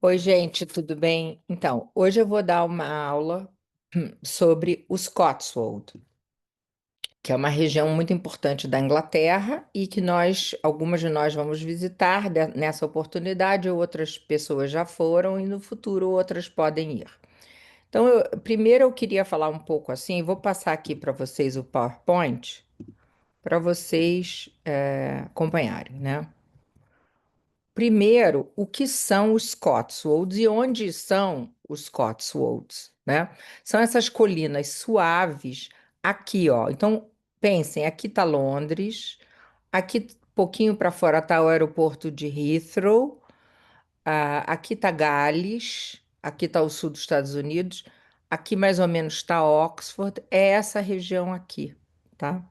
Oi, gente, tudo bem? Então, hoje eu vou dar uma aula sobre os Cotswold, que é uma região muito importante da Inglaterra e que algumas de nós vamos visitar nessa oportunidade, outras pessoas já foram e no futuro outras podem ir. Então, primeiro eu queria falar um pouco assim, vou passar aqui para vocês o PowerPoint para vocês acompanharem, né? Primeiro, o que são os Cotswolds e onde são os Cotswolds, né? São essas colinas suaves aqui, ó. Então, pensem, aqui está Londres, aqui pouquinho para fora está o aeroporto de Heathrow, aqui está Gales, aqui está o sul dos Estados Unidos, aqui mais ou menos está Oxford, é essa região aqui, tá?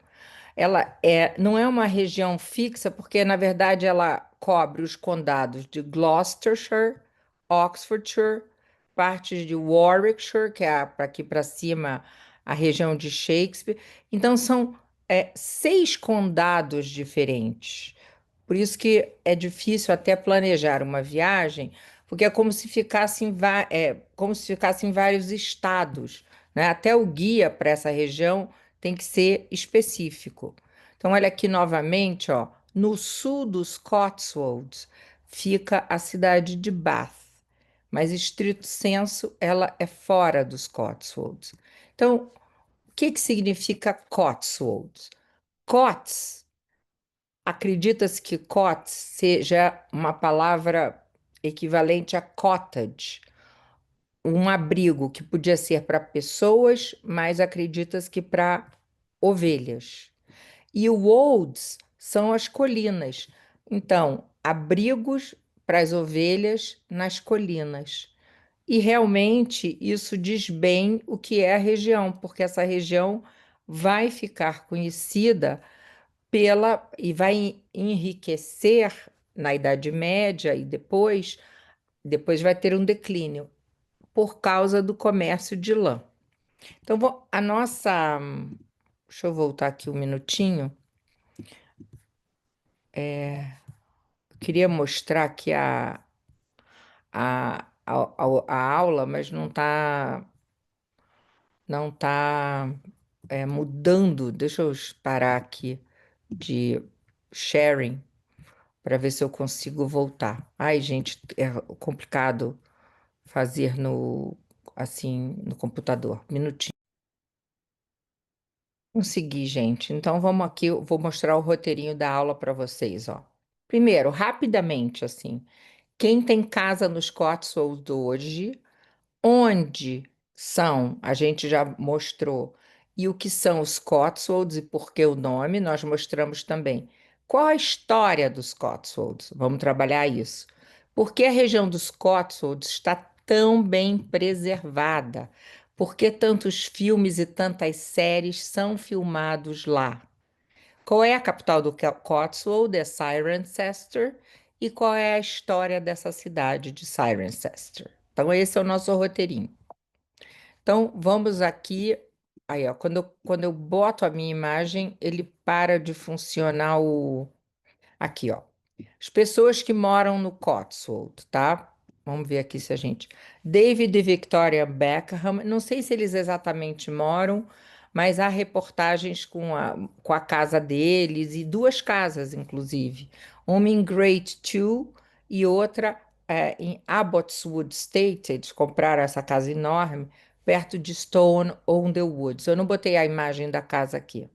Não é uma região fixa, porque na verdade ela cobre os condados de Gloucestershire, Oxfordshire, partes de Warwickshire, que é para aqui para cima a região de Shakespeare. Então são seis condados diferentes. Por isso que é difícil até planejar uma viagem, porque é como se ficasse como se ficasse em vários estados, né? Até o guia para essa região tem que ser específico. Então, olha aqui novamente, ó, no sul dos Cotswolds fica a cidade de Bath, mas estrito senso ela é fora dos Cotswolds. Então, o que que significa Cotswolds? Cots, acredita-se que Cots seja uma palavra equivalente a cottage, um abrigo que podia ser para pessoas, mas acredita-se que para ovelhas. E o Wolds são as colinas. Então, abrigos para as ovelhas nas colinas. E realmente isso diz bem o que é a região, porque essa região vai ficar conhecida e vai enriquecer na Idade Média e depois vai ter um declínio por causa do comércio de lã. Então, a nossa. Deixa eu voltar aqui um minutinho. Queria mostrar aqui a aula, mas não tá mudando. Deixa eu parar aqui de sharing para ver se eu consigo voltar. Ai, gente, é complicado fazer no computador. Minutinho. Consegui, gente. Então vamos aqui, eu vou mostrar o roteirinho da aula para vocês, ó. Primeiro, rapidamente, assim, quem tem casa nos Cotswolds hoje, onde são, a gente já mostrou, e o que são os Cotswolds e por que o nome, nós mostramos também. Qual a história dos Cotswolds? Vamos trabalhar isso. Por que a região dos Cotswolds está tão bem preservada? Por que tantos filmes e tantas séries são filmados lá? Qual é a capital do Cotswold? É Cirencester. E qual é a história dessa cidade de Cirencester? Então, esse é o nosso roteirinho. Então, vamos aqui. Aí, ó, quando eu boto a minha imagem, ele para de funcionar o. Aqui, ó. As pessoas que moram no Cotswold, tá? Vamos ver aqui se a gente. David e Victoria Beckham, não sei se eles exatamente moram, mas há reportagens com a casa deles e duas casas, inclusive. Uma em Great Two e outra em Abbotswood State. Eles compraram essa casa enorme perto de Stone-on-the-Woods. Eu não botei a imagem da casa aqui.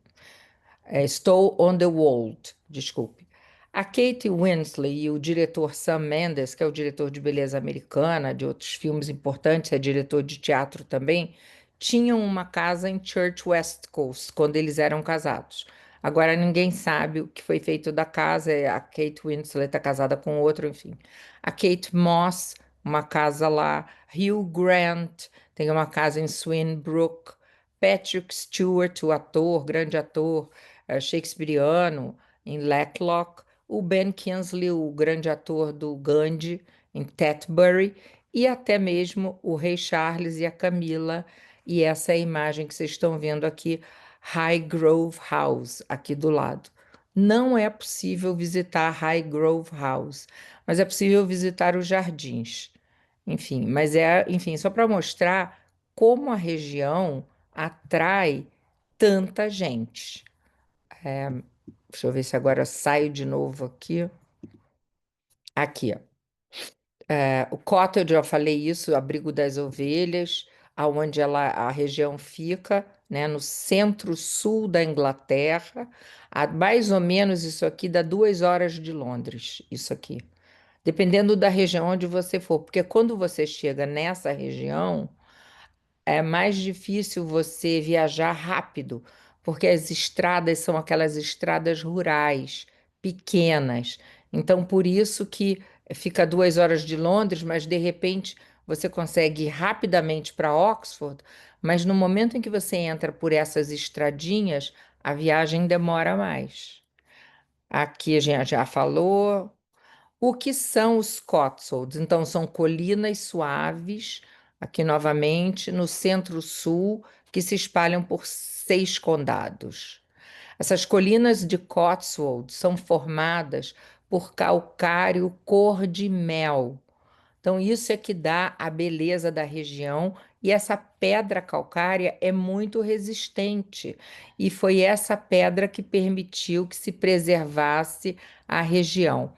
Estou on the Wold, desculpe. A Kate Winslet e o diretor Sam Mendes, que é o diretor de beleza americana, de outros filmes importantes, é diretor de teatro também, tinham uma casa em Church West Coast, quando eles eram casados. Agora ninguém sabe o que foi feito da casa, a Kate Winslet está casada com outro, enfim. A Kate Moss, uma casa lá. Hugh Grant tem uma casa em Swinbrook. Patrick Stewart, o ator, grande ator, shakespeariano, em Lacklock, o Ben Kingsley, o grande ator do Gandhi, em Tetbury, e até mesmo o Rei Charles e a Camila, e essa é a imagem que vocês estão vendo aqui, Highgrove House, aqui do lado. Não é possível visitar Highgrove House, mas é possível visitar os jardins. enfim, mas é, enfim, só para mostrar como a região atrai tanta gente. Deixa eu ver se agora eu saio de novo aqui. Aqui, ó. O cottage, eu falei isso, abrigo das ovelhas, aonde a região fica, né, no centro-sul da Inglaterra, mais ou menos isso aqui dá 2 horas de Londres, isso aqui. Dependendo da região onde você for, porque quando você chega nessa região, é mais difícil você viajar rápido, porque as estradas são aquelas estradas rurais, pequenas. Então, por isso que fica 2 horas de Londres, mas de repente você consegue ir rapidamente para Oxford, mas no momento em que você entra por essas estradinhas, a viagem demora mais. Aqui a gente já falou. O que são os Cotswolds? Então, são colinas suaves, aqui novamente, no centro-sul, que se espalham por 6 condados. Essas colinas de Cotswold são formadas por calcário cor de mel. Então, isso é que dá a beleza da região, e essa pedra calcária é muito resistente, e foi essa pedra que permitiu que se preservasse a região.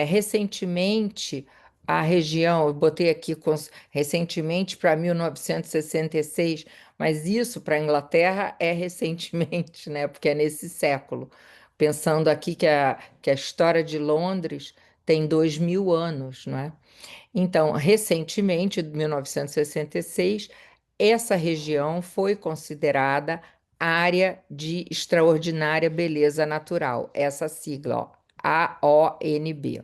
Recentemente, a região, eu botei aqui recentemente para 1966, mas isso para a Inglaterra é recentemente, né? Porque é nesse século. Pensando aqui que a história de Londres tem 2.000 anos, não é? Então, recentemente, em 1966, essa região foi considerada área de extraordinária beleza natural, essa sigla, ó, AONB.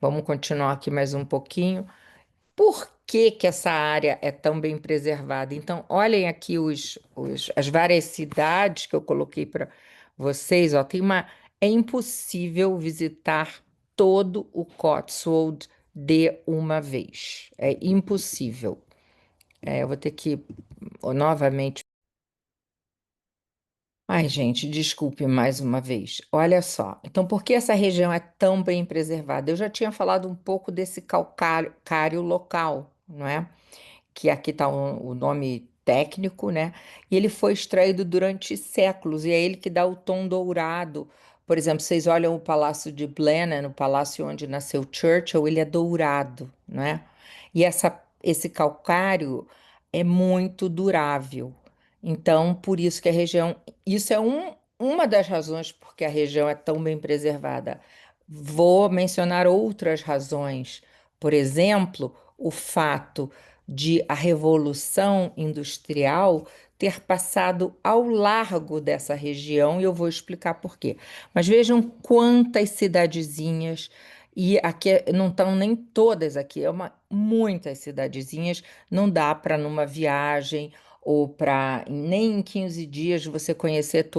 Vamos continuar aqui mais um pouquinho. Por que que essa área é tão bem preservada? Então, olhem aqui as várias cidades que eu coloquei para vocês. Ó, é impossível visitar todo o Cotswold de uma vez. É impossível. Eu vou ter que novamente. Ai, gente, desculpe mais uma vez. Olha só. Então, por que essa região é tão bem preservada? Eu já tinha falado um pouco desse calcário local, não é? Que aqui está o nome técnico, né? E ele foi extraído durante séculos, e é ele que dá o tom dourado. Por exemplo, vocês olham o Palácio de Blenheim, o palácio onde nasceu Churchill, ele é dourado, não é? E esse calcário é muito durável. Então, por isso que a região. Isso é uma das razões porque a região é tão bem preservada. Vou mencionar outras razões. Por exemplo, o fato de a Revolução Industrial ter passado ao largo dessa região, e eu vou explicar por quê. Mas vejam quantas cidadezinhas, e aqui não estão nem todas aqui, muitas cidadezinhas, não dá para numa viagem ou para nem em 15 dias você conhecer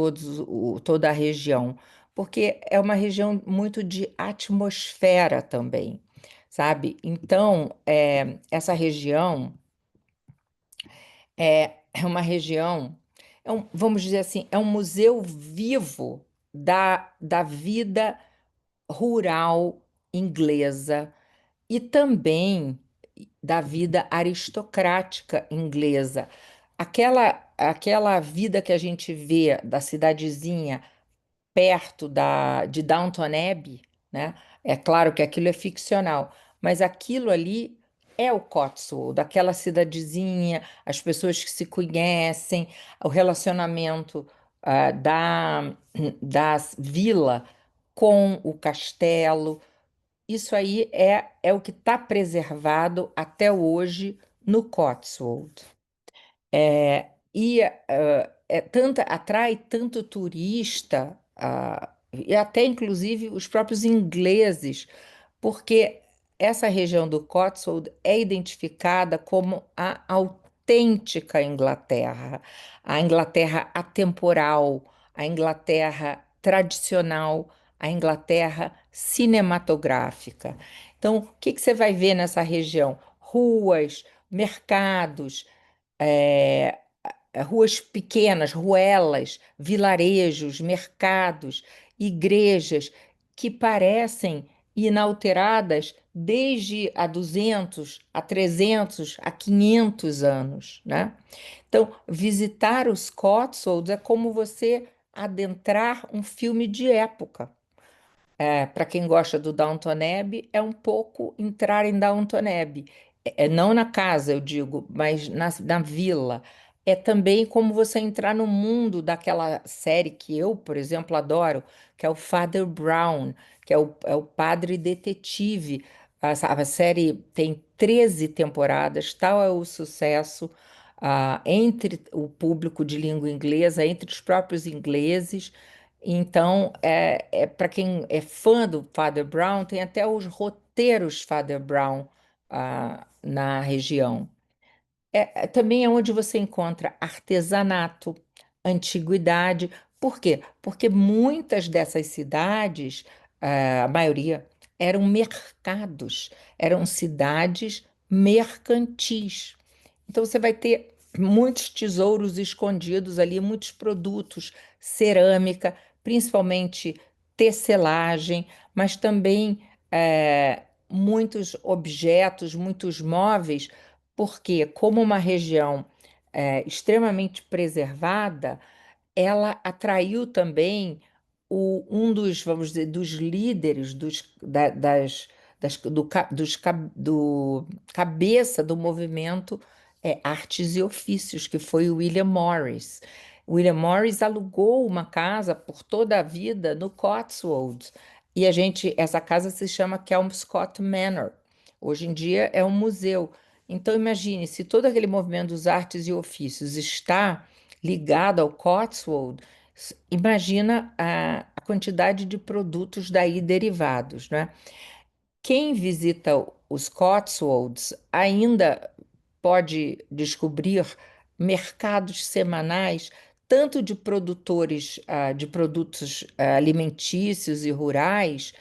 toda a região, porque é uma região muito de atmosfera também, sabe? Então, essa região é uma região, vamos dizer assim, é um museu vivo da vida rural inglesa e também da vida aristocrática inglesa. Aquela vida que a gente vê da cidadezinha perto de Downton Abbey, né? É claro que aquilo é ficcional, mas aquilo ali é o Cotswold, daquela cidadezinha, as pessoas que se conhecem, o relacionamento da vila com o castelo. Isso aí é o que está preservado até hoje no Cotswold. Atrai tanto turista, e até inclusive os próprios ingleses, porque essa região do Cotswold é identificada como a autêntica Inglaterra, a Inglaterra atemporal, a Inglaterra tradicional, a Inglaterra cinematográfica. Então, o que que você vai ver nessa região? Ruas, mercados, é, ruas pequenas, ruelas, vilarejos, mercados, igrejas que parecem inalteradas desde há 200, a 300, a 500 anos, né? Então, visitar os Cotswolds é como você adentrar um filme de época. Para quem gosta do Downton Abbey, é um pouco entrar em Downton Abbey. Não na casa, eu digo, mas na vila. É também como você entrar no mundo daquela série que eu, por exemplo, adoro, que é o Father Brown, que é o padre detetive. A série tem 13 temporadas, tal é o sucesso entre o público de língua inglesa, entre os próprios ingleses. Então, para quem é fã do Father Brown, tem até os roteiros Father Brown na região. Também é onde você encontra artesanato, antiguidade. Por quê? Porque muitas dessas cidades, a maioria, eram mercados, eram cidades mercantis. Então você vai ter muitos tesouros escondidos ali, muitos produtos, cerâmica, principalmente tecelagem, mas também muitos objetos, muitos móveis, porque como uma região extremamente preservada, ela atraiu também um dos, vamos dizer, dos líderes do cabeça do movimento Artes e Ofícios, que foi o William Morris. William Morris alugou uma casa por toda a vida no Cotswolds, e essa casa se chama Kelmscott Manor. Hoje em dia é um museu. Então imagine, se todo aquele movimento dos artes e ofícios está ligado ao Cotswold, imagina a quantidade de produtos daí derivados, né? Quem visita os Cotswolds ainda pode descobrir mercados semanais, tanto de produtores de produtos alimentícios e rurais,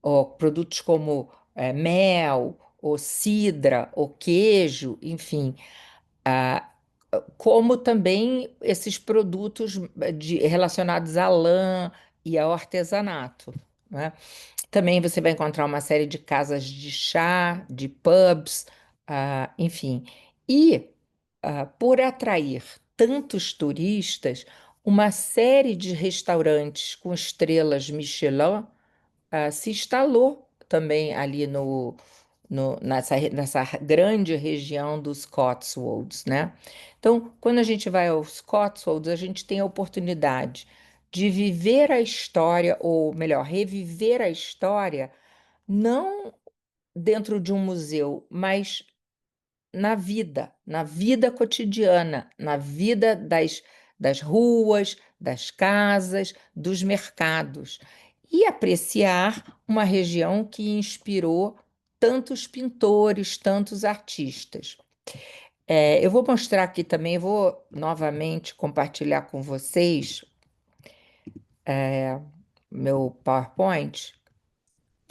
ó, produtos como mel, ou cidra, ou queijo, enfim, ah, como também esses produtos relacionados à lã e ao artesanato, né? Também você vai encontrar uma série de casas de chá, de pubs, enfim. E, por atrair tantos turistas, uma série de restaurantes com estrelas Michelin se instalou também ali nessa grande região dos Cotswolds, né? Então, quando a gente vai aos Cotswolds, a gente tem a oportunidade de viver a história, ou melhor, reviver a história, não dentro de um museu, mas na vida cotidiana, na vida das ruas, das casas, dos mercados, e apreciar uma região que inspirou tantos pintores, tantos artistas. Eu vou mostrar aqui também, vou novamente compartilhar com vocês meu PowerPoint.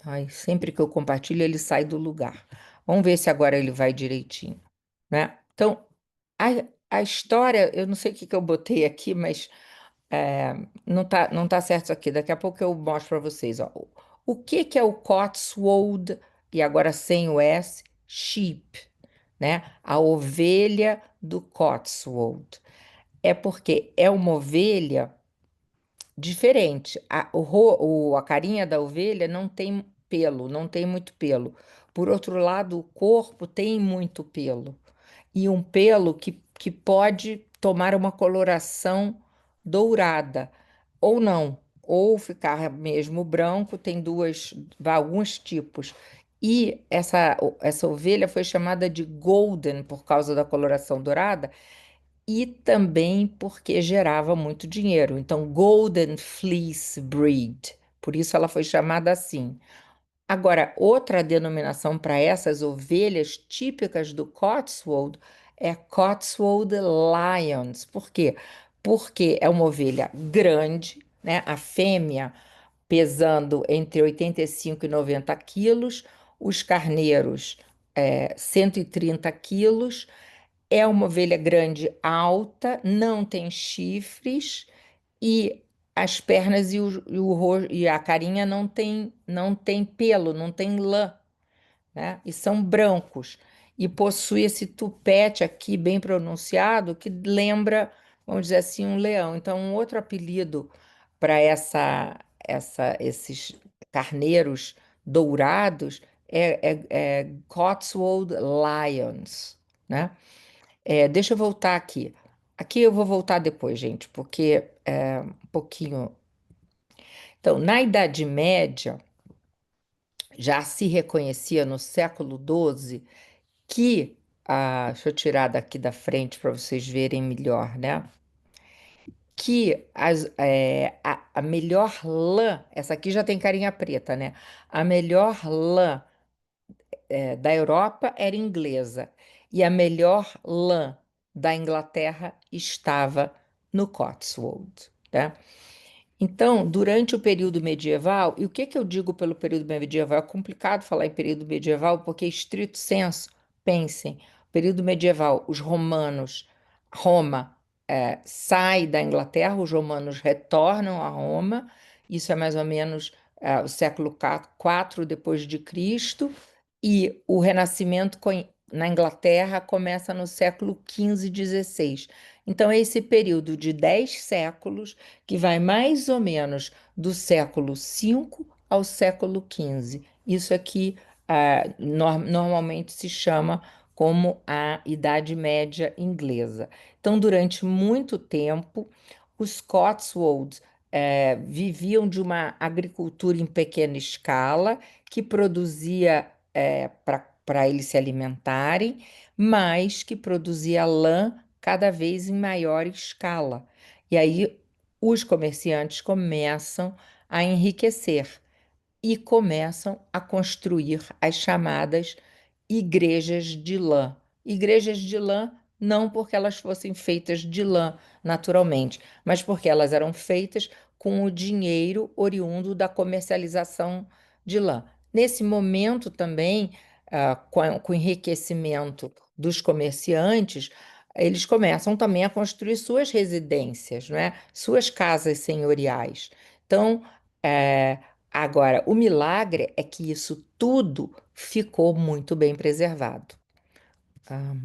Ai, sempre que eu compartilho, ele sai do lugar. Vamos ver se agora ele vai direitinho, né? Então, a, a história, eu não sei o que que eu botei aqui, mas é, não tá certo isso aqui. Daqui a pouco eu mostro para vocês, ó. O que que é o Cotswold, e agora sem o S, sheep, né? A ovelha do Cotswold. É porque é uma ovelha diferente. A carinha da ovelha não tem pelo, não tem muito pelo. Por outro lado, o corpo tem muito pelo. E um pelo que pode tomar uma coloração dourada, ou não, ou ficar mesmo branco, tem alguns tipos. E essa ovelha foi chamada de golden por causa da coloração dourada, e também porque gerava muito dinheiro. Então, Golden Fleece Breed, por isso ela foi chamada assim. Agora, outra denominação para essas ovelhas típicas do Cotswold é Cotswold Lions. Por quê? Porque é uma ovelha grande, né? A fêmea pesando entre 85 e 90 quilos, os carneiros 130 quilos. É uma ovelha grande, alta, não tem chifres e as pernas e a carinha não tem pelo, não tem lã, né? E são brancos. E possui esse tupete aqui bem pronunciado que lembra, vamos dizer assim, um leão. Então, um outro apelido para esses carneiros dourados é Cotswold Lions, né? Deixa eu voltar aqui. Aqui eu vou voltar depois, gente, porque é um pouquinho. Então, na Idade Média, já se reconhecia no século XII que, deixa eu tirar daqui da frente para vocês verem melhor, né? Que a melhor lã, essa aqui já tem carinha preta, né? A melhor lã da Europa era inglesa e a melhor lã da Inglaterra estava no Cotswold, né? Então, durante o período medieval, e o que que eu digo pelo período medieval? É complicado falar em período medieval, porque, estrito senso, pensem, período medieval, os romanos, Roma, sai da Inglaterra, os romanos retornam a Roma, isso é mais ou menos o século IV depois de Cristo, e o Renascimento na Inglaterra começa no século XV e XVI. Então, é esse período de 10 séculos que vai mais ou menos do século V ao século XV. Isso aqui normalmente se chama como a Idade Média inglesa. Então, durante muito tempo, os Cotswolds viviam de uma agricultura em pequena escala que produzia para eles se alimentarem, mas que produzia lã cada vez em maior escala. E aí os comerciantes começam a enriquecer e começam a construir as chamadas igrejas de lã. Igrejas de lã não porque elas fossem feitas de lã naturalmente, mas porque elas eram feitas com o dinheiro oriundo da comercialização de lã. Nesse momento também, com o enriquecimento dos comerciantes, eles começam também a construir suas residências, né? Suas casas senhoriais. Então, eh, agora, o milagre é que isso tudo ficou muito bem preservado. Ah,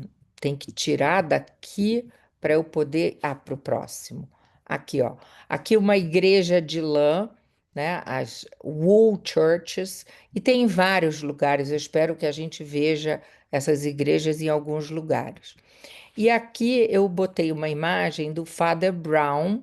tem que tirar daqui para eu poder. Para o próximo. Aqui, ó. Aqui uma igreja de lã, né? As wool churches, e tem em vários lugares. Eu espero que a gente veja essas igrejas em alguns lugares. E aqui eu botei uma imagem do Father Brown,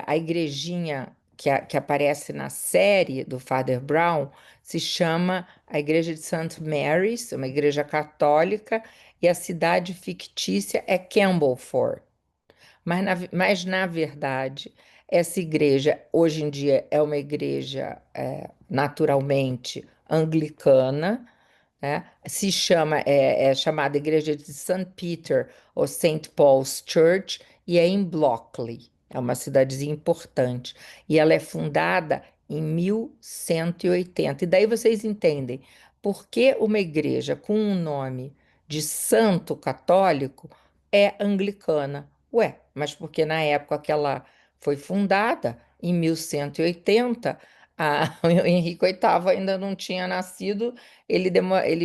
a igrejinha que aparece na série do Father Brown se chama a Igreja de St. Mary's, uma igreja católica, e a cidade fictícia é Campbellford. Mas, na verdade, essa igreja, hoje em dia, é uma igreja naturalmente anglicana, né? É chamada Igreja de St. Peter ou St. Paul's Church e é em Blockley, é uma cidadezinha importante. E ela é fundada em 1180. E daí vocês entendem por que uma igreja com um nome de santo católico é anglicana. Ué, mas porque na época que ela foi fundada, em 1180, o Henrique VIII ainda não tinha nascido, ele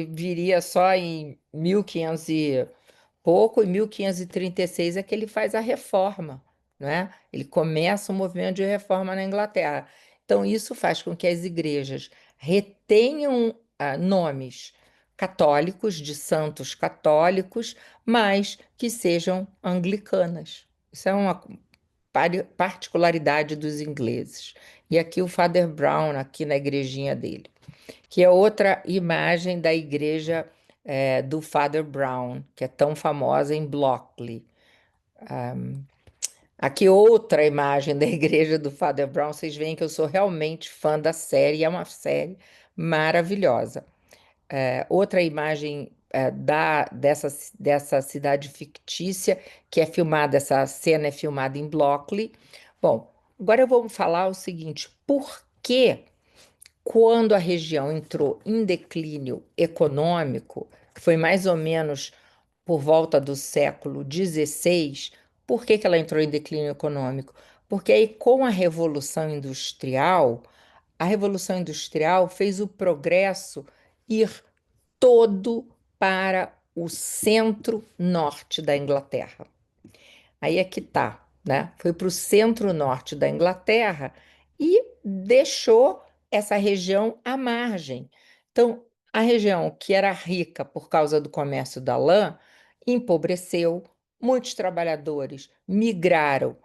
viria só em 1500 e pouco, em 1536 é que ele faz a reforma, né? Ele começa o movimento de reforma na Inglaterra. Então, isso faz com que as igrejas retenham nomes católicos, de santos católicos, mas que sejam anglicanas. Isso é uma particularidade dos ingleses. E aqui o Father Brown, aqui na igrejinha dele, que é outra imagem da igreja do Father Brown, que é tão famosa em Blockley. Aqui outra imagem da igreja do Father Brown, vocês veem que eu sou realmente fã da série, é uma série maravilhosa. Outra imagem dessa cidade fictícia, que é filmada, essa cena é filmada em Blockley. Bom, agora eu vou falar o seguinte: por que, quando a região entrou em declínio econômico, que foi mais ou menos por volta do século XVI, por que que ela entrou em declínio econômico? Porque aí, com a Revolução Industrial fez o progresso ir todo para o centro-norte da Inglaterra. Aí é que tá, né? Foi para o centro-norte da Inglaterra e deixou essa região à margem. Então, a região que era rica por causa do comércio da lã empobreceu, muitos trabalhadores migraram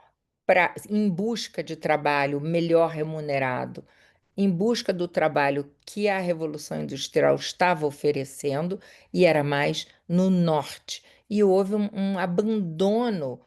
em busca de trabalho melhor remunerado, em busca do trabalho que a Revolução Industrial estava oferecendo, e era mais no norte. E houve um abandono,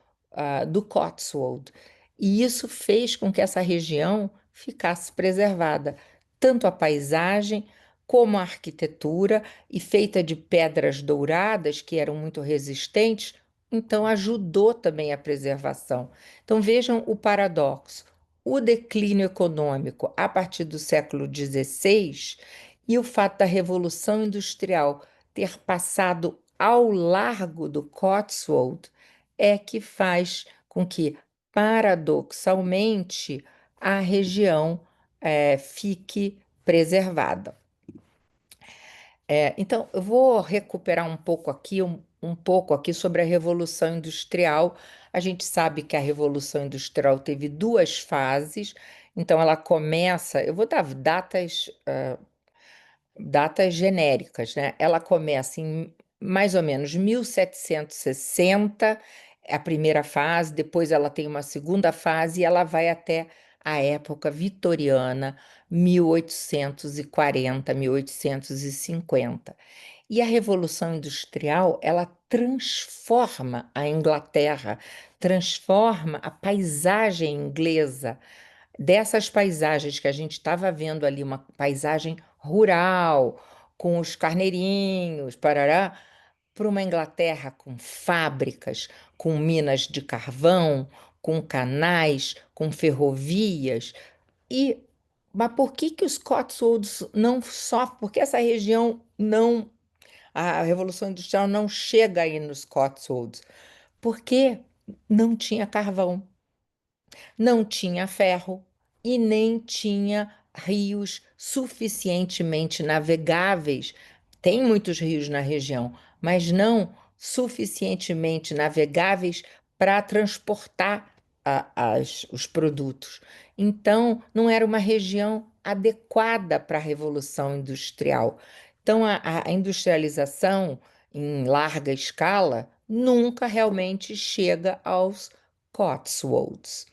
do Cotswold. E isso fez com que essa região ficasse preservada, tanto a paisagem como a arquitetura, e feita de pedras douradas que eram muito resistentes, então ajudou também a preservação. Então vejam o paradoxo: o declínio econômico a partir do século XVI e o fato da Revolução Industrial ter passado ao largo do Cotswold é que faz com que, paradoxalmente, a região fique preservada. Então, eu vou recuperar um pouco aqui sobre a Revolução Industrial. A gente sabe que a Revolução Industrial teve duas fases. Então, ela começa. Eu vou dar datas genéricas, né? Ela começa em mais ou menos 1760, é a primeira fase, depois ela tem uma segunda fase e ela vai até a época vitoriana, 1840, 1850. E a Revolução Industrial, ela transforma a Inglaterra, transforma a paisagem inglesa, dessas paisagens que a gente estava vendo ali, uma paisagem rural, com os carneirinhos, parará, para uma Inglaterra com fábricas, com minas de carvão, com canais, com ferrovias. E, mas por que que os Cotswolds não sofrem? Por que essa região não, a Revolução Industrial não chega aí nos Cotswolds? Porque não tinha carvão, não tinha ferro e nem tinha rios suficientemente navegáveis. Tem muitos rios na região, mas não suficientemente navegáveis para transportar os produtos. Então, não era uma região adequada para a Revolução Industrial. Então, a industrialização em larga escala nunca realmente chega aos Cotswolds.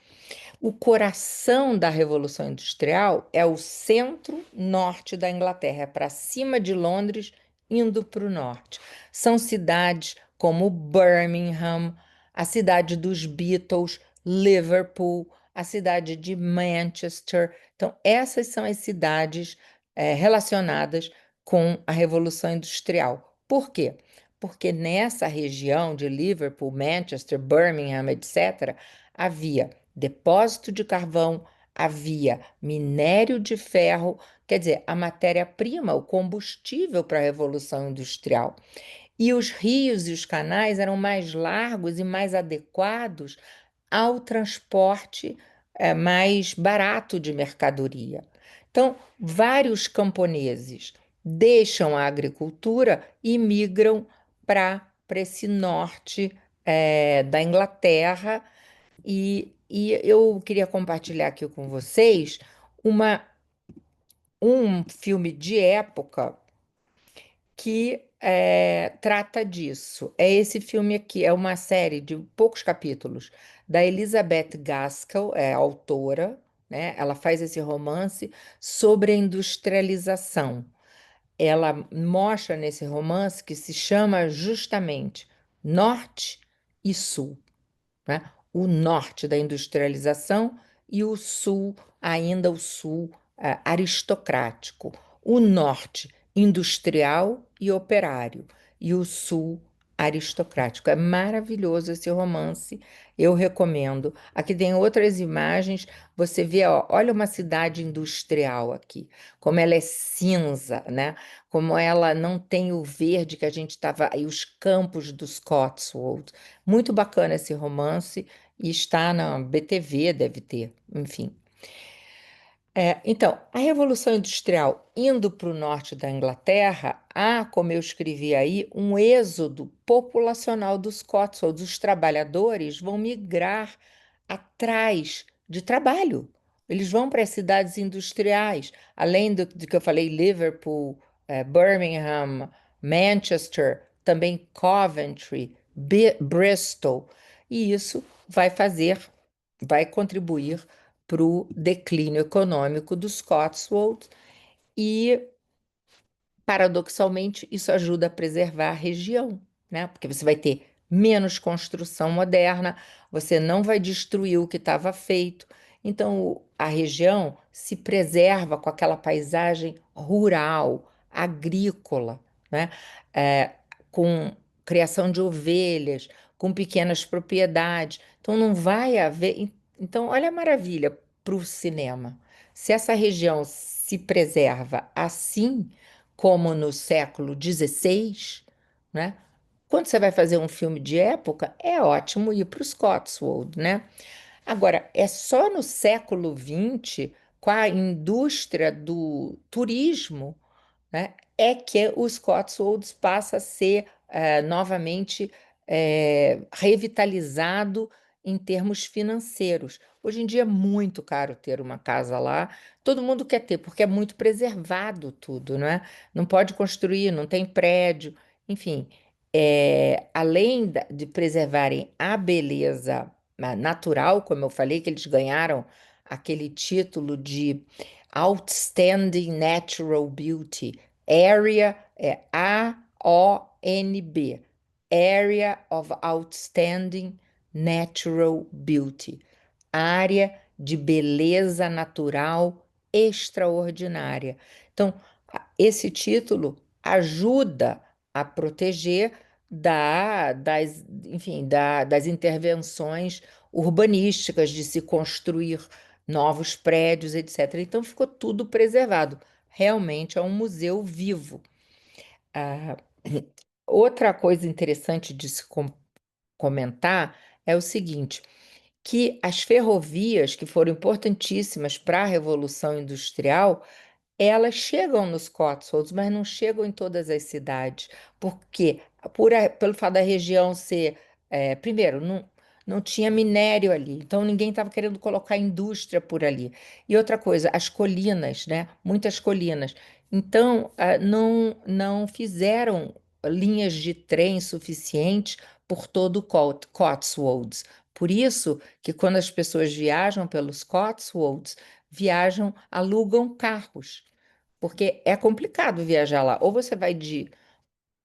O coração da Revolução Industrial é o centro-norte da Inglaterra, é para cima de Londres, indo para o norte. São cidades como Birmingham, a cidade dos Beatles, Liverpool, a cidade de Manchester. Então, essas são as cidades relacionadas com a Revolução Industrial. Por quê? Porque nessa região de Liverpool, Manchester, Birmingham, etc., havia depósito de carvão, havia minério de ferro, quer dizer, a matéria-prima, o combustível para a Revolução Industrial. E os rios e os canais eram mais largos e mais adequados ao transporte mais barato de mercadoria. Então, vários camponeses deixam a agricultura e migram para esse norte da Inglaterra, e eu queria compartilhar aqui com vocês um filme de época que trata disso. É esse filme aqui, é uma série de poucos capítulos da Elizabeth Gaskell, é a autora, né? Ela faz esse romance sobre a industrialização. Ela mostra nesse romance que se chama justamente Norte e Sul, né? O norte da industrialização e o sul, ainda o sul aristocrático. O norte industrial e operário, e o sul aristocrático. É maravilhoso esse romance, eu recomendo. Aqui tem outras imagens, você vê, ó, olha uma cidade industrial aqui, como ela é cinza, né? Como ela não tem o verde que a gente estava aí, os campos dos Cotswolds. Muito bacana esse romance. e está na BTV, deve ter, enfim. Então, a Revolução Industrial indo para o norte da Inglaterra, há, como eu escrevi aí, um êxodo populacional dos Cotswolds. Os trabalhadores vão migrar atrás de trabalho. Eles vão para as cidades industriais, além do que eu falei, Liverpool, Birmingham, Manchester, também Coventry, Bristol. E isso vai contribuir para o declínio econômico dos Cotswolds e, paradoxalmente, isso ajuda a preservar a região, né? Porque você vai ter menos construção moderna, você não vai destruir o que estava feito. Então, a região se preserva com aquela paisagem rural, agrícola, né? É, com criação de ovelhas, com pequenas propriedades. Então, não vai haver. Então, olha a maravilha para o cinema. Se essa região se preserva assim, como no século XVI, né? Quando você vai fazer um filme de época, é ótimo ir para os Cotswold, né? Agora, é só no século XX, com a indústria do turismo, né, é que os Cotswolds passa a ser novamente revitalizado em termos financeiros. Hoje em dia é muito caro ter uma casa lá. Todo mundo quer ter, porque é muito preservado tudo, não é? Não pode construir, não tem prédio, enfim. Além de preservarem a beleza natural, como eu falei, que eles ganharam aquele título de Outstanding Natural Beauty. Area é AONB, Area of Outstanding Natural Beauty, área de beleza natural extraordinária. Então, esse título ajuda a proteger enfim, das intervenções urbanísticas, de se construir novos prédios, etc. Então, ficou tudo preservado. Realmente é um museu vivo. Ah, outra coisa interessante de se comentar é o seguinte, que as ferrovias, que foram importantíssimas para a Revolução Industrial, elas chegam nos Cotswolds, mas não chegam em todas as cidades. Porque, pelo fato da região ser. Primeiro, não tinha minério ali, então ninguém estava querendo colocar indústria por ali. E outra coisa, as colinas, né? Muitas colinas. Então, não fizeram linhas de trem suficientes por todo o Cotswolds. Por isso que quando as pessoas viajam pelos Cotswolds, viajam, alugam carros, porque é complicado viajar lá. Ou você vai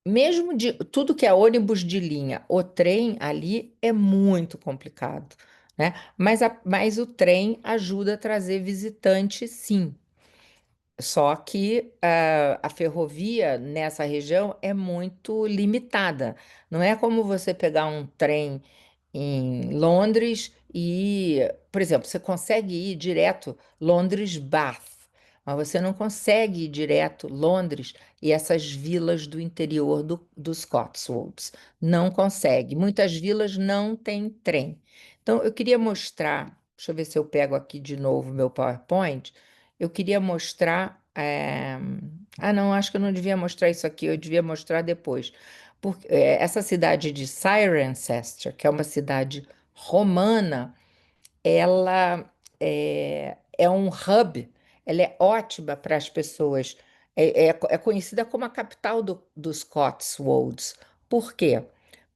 mesmo de tudo que é ônibus de linha, o trem ali é muito complicado, né? Mas o trem ajuda a trazer visitante, sim. Só que a ferrovia nessa região é muito limitada. Não é como você pegar um trem em Londres e, por exemplo, você consegue ir direto Londres-Bath, mas você não consegue ir direto Londres e essas vilas do interior dos Cotswolds. Não consegue. Muitas vilas não têm trem. Então, eu queria mostrar, deixa eu ver se eu pego aqui de novo meu PowerPoint. Eu queria mostrar. Ah, não, acho que eu não devia mostrar isso aqui, eu devia mostrar depois. Porque essa cidade de Cirencester, que é uma cidade romana, ela é um hub, ela é ótima para as pessoas. É conhecida como a capital dos Cotswolds. Por quê?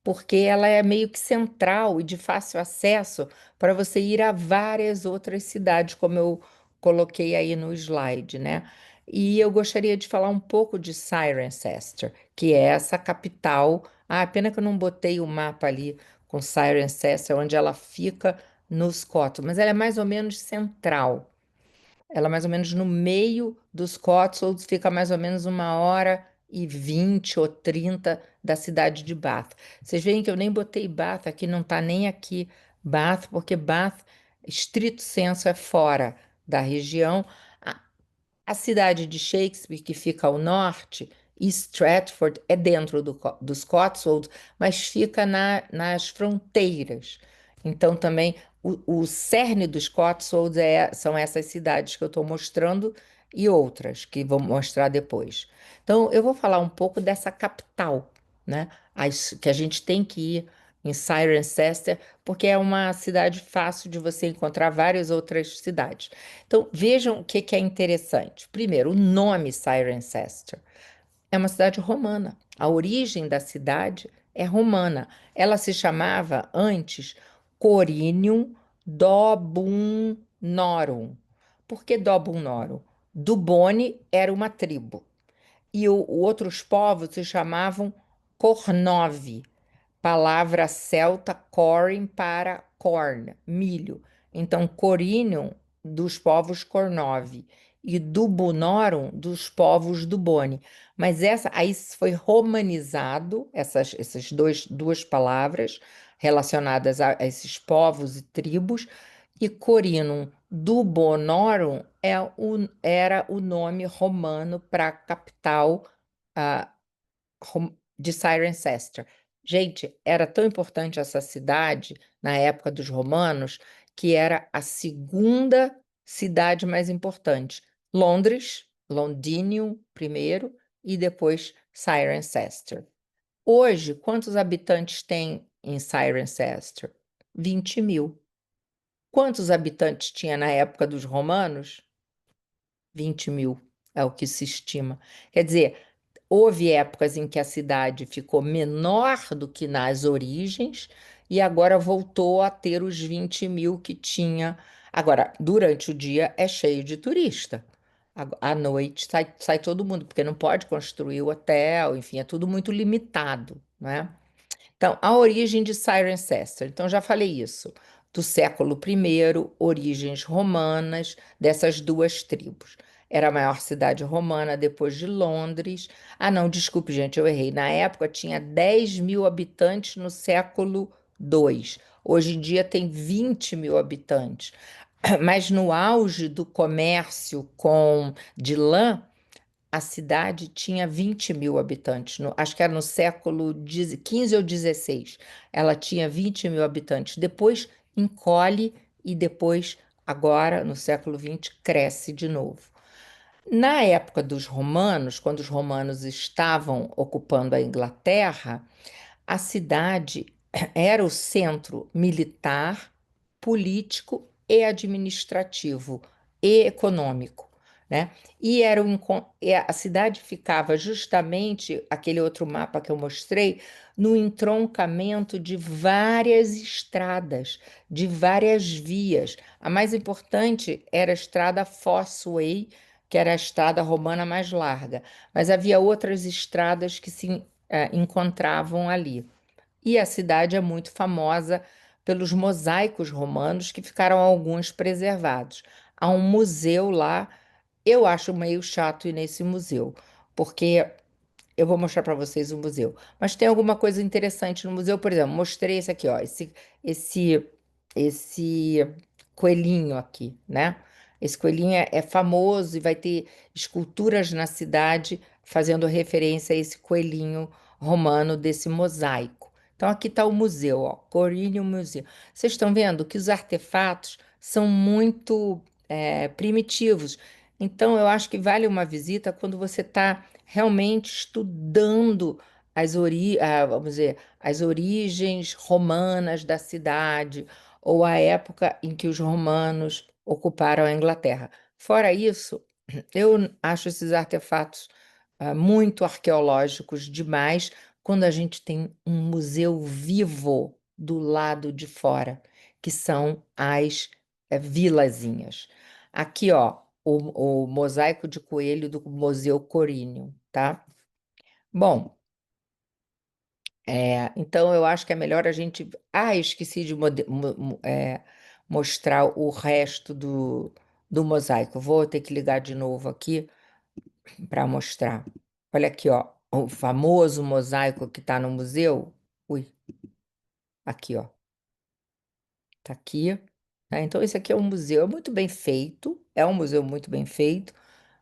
Porque ela é meio que central e de fácil acesso para você ir a várias outras cidades, como eu coloquei aí no slide, né? E eu gostaria de falar um pouco de Cirencester, que é essa capital. Ah, pena que eu não botei o mapa ali com Cirencester, onde ela fica nos Cotswolds, mas ela é mais ou menos central. Ela é mais ou menos no meio dos Cotswolds, fica mais ou menos 1h20 ou 30 da cidade de Bath. Vocês veem que eu nem botei Bath aqui, não está nem aqui Bath, porque Bath, estrito senso, é fora da região. A, a cidade de Shakespeare, que fica ao norte, e Stratford, é dentro dos Cotswolds, mas fica nas fronteiras. Então, também, o cerne dos Cotswolds são essas cidades que eu estou mostrando e outras que vou mostrar depois. Então, eu vou falar um pouco dessa capital, né? Que a gente tem que ir em Cirencester, porque é uma cidade fácil de você encontrar várias outras cidades. Então, vejam o que que é interessante. Primeiro, o nome Cirencester. É uma cidade romana. A origem da cidade é romana. Ela se chamava antes Corinium Dobunnorum. Por que Dobunnorum? Dubone era uma tribo e outros povos se chamavam Cornovi, palavra celta corin para corn, milho. Então, corinium dos povos Cornovi e Dubunorum dos povos Dubone. Mas essa aí foi romanizado, duas palavras relacionadas a esses povos e tribos, e Corinum Dubonorum era o nome romano para a capital ah, de Cirencester. Gente, era tão importante essa cidade na época dos romanos que era a segunda cidade mais importante. Londres, Londinium primeiro e depois Cirencester. Hoje, quantos habitantes tem em Cirencester? 20.000. Quantos habitantes tinha na época dos romanos? 20.000 é o que se estima. Quer dizer, houve épocas em que a cidade ficou menor do que nas origens e agora voltou a ter os 20.000 que tinha. Agora, durante o dia é cheio de turista. À noite sai todo mundo, porque não pode construir o hotel, enfim, é tudo muito limitado, né? Então, a origem de Cirencester. Então, já falei isso. Do século I, origens romanas dessas duas tribos. Era a maior cidade romana depois de Londres. Ah, não, desculpe, gente, eu errei. Na época tinha 10.000 habitantes no século II. Hoje em dia tem 20.000 habitantes. Mas no auge do comércio de lã, a cidade tinha 20.000 habitantes, acho que era no século XV ou XVI. Ela tinha 20.000 habitantes. Depois encolhe e depois, agora, no século XX, cresce de novo. Na época dos romanos, quando os romanos estavam ocupando a Inglaterra, a cidade era o centro militar, político e administrativo e econômico, né? A cidade ficava justamente, aquele outro mapa que eu mostrei, no entroncamento de várias estradas, de várias vias. A mais importante era a estrada Fossway, que era a estrada romana mais larga, mas havia outras estradas que se encontravam ali. E a cidade é muito famosa pelos mosaicos romanos, que ficaram alguns preservados. Há um museu lá, eu acho meio chato ir nesse museu, porque eu vou mostrar para vocês o museu. Mas tem alguma coisa interessante no museu, por exemplo, mostrei esse aqui, ó, esse, esse coelhinho aqui, né? Esse coelhinho é famoso e vai ter esculturas na cidade fazendo referência a esse coelhinho romano desse mosaico. Então aqui está o museu, ó, Corínio Museu. Vocês estão vendo que os artefatos são muito primitivos. Então eu acho que vale uma visita quando você está realmente estudando vamos dizer, as origens romanas da cidade ou a época em que os romanos ocuparam a Inglaterra. Fora isso, eu acho esses artefatos muito arqueológicos demais quando a gente tem um museu vivo do lado de fora, que são as vilazinhas. Aqui, ó, o mosaico de coelho do Museu Coríneo, tá? Bom, então eu acho que é melhor a gente. Ah, esqueci de mostrar o resto do mosaico. Vou ter que ligar de novo aqui para mostrar. Olha aqui, ó, o famoso mosaico que está no museu. Ui, aqui, ó, tá aqui. Tá? Então, esse aqui é um museu, é muito bem feito, é um museu muito bem feito,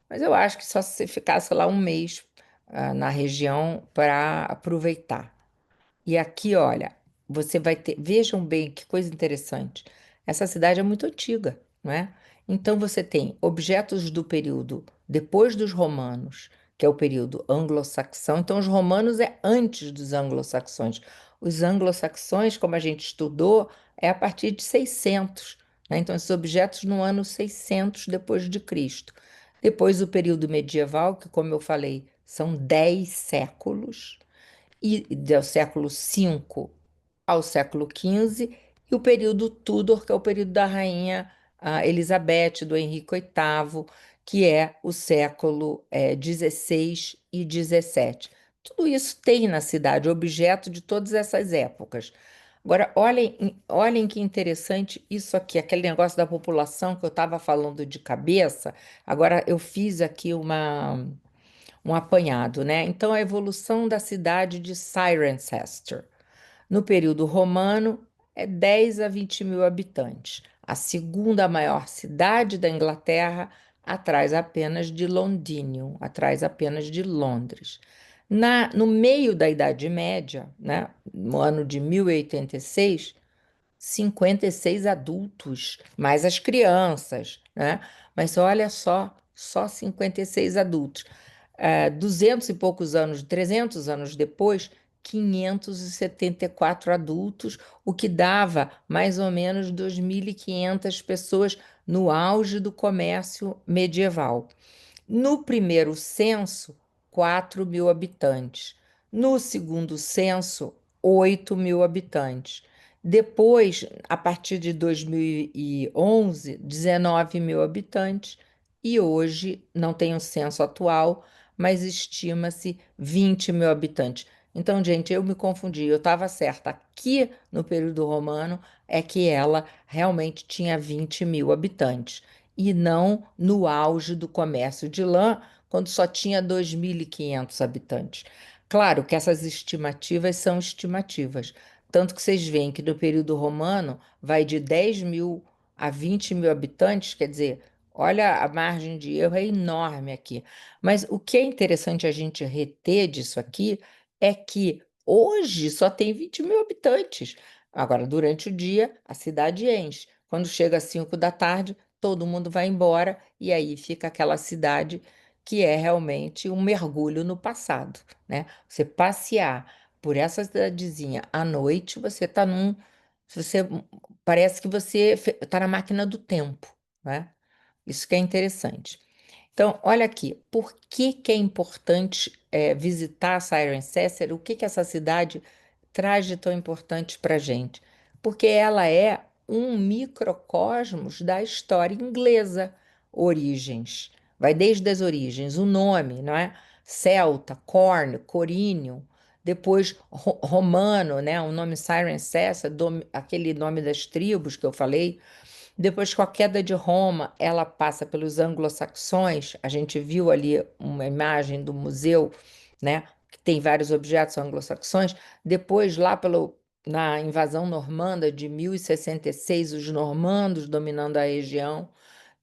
mas eu acho que só se você ficasse lá um mês, na região para aproveitar. E aqui, olha. você vai ter. Vejam bem que coisa interessante. Essa cidade é muito antiga, não é? Então você tem objetos do período depois dos romanos, que é o período anglo-saxão. Então os romanos é antes dos anglo-saxões. Os anglo-saxões, como a gente estudou, é a partir de 600, né? Então esses objetos no ano 600 depois de Cristo. Depois o período medieval, que como eu falei, são 10 séculos e do século V ao século XV, e o período Tudor, que é o período da rainha Elizabeth, do Henrique VIII, que é o século XVI e XVII. Tudo isso tem na cidade, objeto de todas essas épocas. Agora, olhem que interessante isso aqui, aquele negócio da população que eu estava falando de cabeça. Agora, eu fiz aqui um apanhado, né? Então, a evolução da cidade de Cirencester. No período romano, é 10 a 20 mil habitantes. A segunda maior cidade da Inglaterra, atrás apenas de Londinium, atrás apenas de Londres. No meio da Idade Média, né, no ano de 1086, 56 adultos, mais as crianças, né? Mas olha só 56 adultos. 200 e poucos anos, 300 anos depois, 574 adultos, o que dava mais ou menos 2.500 pessoas no auge do comércio medieval. No primeiro censo, 4 mil habitantes. No segundo censo, 8 mil habitantes. Depois, a partir de 2011, 19 mil habitantes. E hoje, não tem o censo atual, mas estima-se 20 mil habitantes. Então, gente, eu me confundi. Eu estava certa. Aqui no período romano é que ela realmente tinha 20 mil habitantes e não no auge do comércio de lã, quando só tinha 2.500 habitantes. Claro que essas estimativas são estimativas, tanto que vocês veem que no período romano vai de 10 mil a 20 mil habitantes, quer dizer, olha, a margem de erro é enorme aqui. Mas o que é interessante a gente reter disso aqui é que hoje só tem 20 mil habitantes. Agora, durante o dia, a cidade enche. Quando chega às 5 da tarde, todo mundo vai embora e aí fica aquela cidade que é realmente um mergulho no passado, né? Você passear por essa cidadezinha à noite, você está você parece que você está na máquina do tempo, né? Isso que é interessante. Então, olha aqui, por que que é importante visitar Cirencester? O que que essa cidade traz de tão importante para a gente? Porque ela é um microcosmos da história inglesa, origens. Vai desde as origens, o nome, não é? Celta, Corn, corínio, depois romano, né? O nome Cirencester, aquele nome das tribos que eu falei. Depois, com a queda de Roma, ela passa pelos anglo-saxões. A gente viu ali uma imagem do museu, né, que tem vários objetos anglo-saxões. Depois, na invasão normanda de 1066, os normandos dominando a região,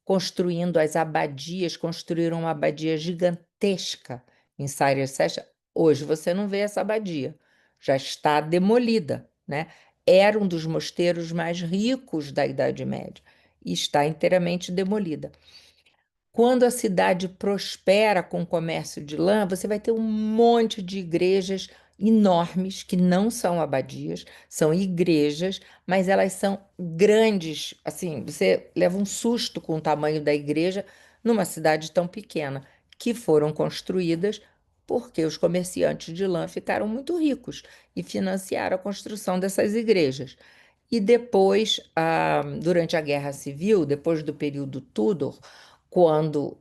construindo as abadias, construíram uma abadia gigantesca em Cirencester. Hoje você não vê essa abadia, já está demolida, né? Era um dos mosteiros mais ricos da Idade Média e está inteiramente demolida. Quando a cidade prospera com o comércio de lã, você vai ter um monte de igrejas enormes, que não são abadias, são igrejas, mas elas são grandes. Assim, você leva um susto com o tamanho da igreja numa cidade tão pequena, que foram construídas porque os comerciantes de lã ficaram muito ricos e financiaram a construção dessas igrejas. E depois, durante a Guerra Civil, depois do período Tudor, quando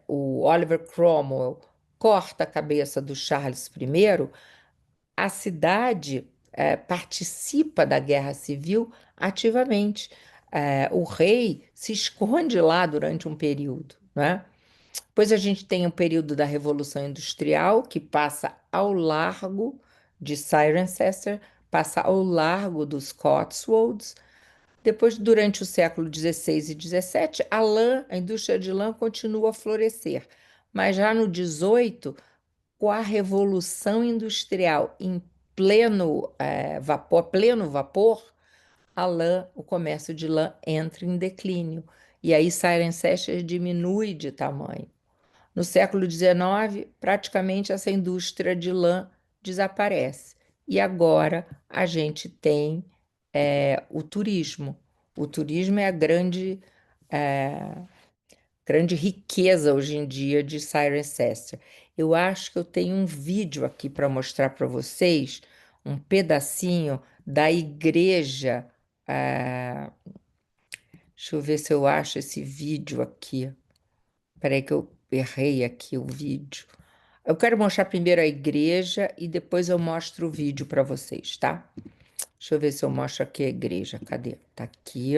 o Oliver Cromwell corta a cabeça do Charles I, a cidade participa da Guerra Civil ativamente. O rei se esconde lá durante um período, né? Depois a gente tem o período da Revolução Industrial, que passa ao largo de Cirencester, passa ao largo dos Cotswolds. Depois, durante o século XVI e XVII, a indústria de lã continua a florescer. Mas já no XVIII, com a Revolução Industrial em pleno vapor, a lã, o comércio de lã entra em declínio. E aí Cirencester diminui de tamanho. No século XIX, praticamente essa indústria de lã desaparece. E agora a gente tem o turismo. O turismo é a grande riqueza hoje em dia de Cirencester. Eu acho que eu tenho um vídeo aqui para mostrar para vocês, um pedacinho da igreja. eh, Deixa eu ver se eu acho esse vídeo aqui. Peraí que eu errei aqui o vídeo. Eu quero mostrar primeiro a igreja e depois eu mostro o vídeo para vocês, tá? Deixa eu ver se eu mostro aqui a igreja. Cadê? Tá aqui.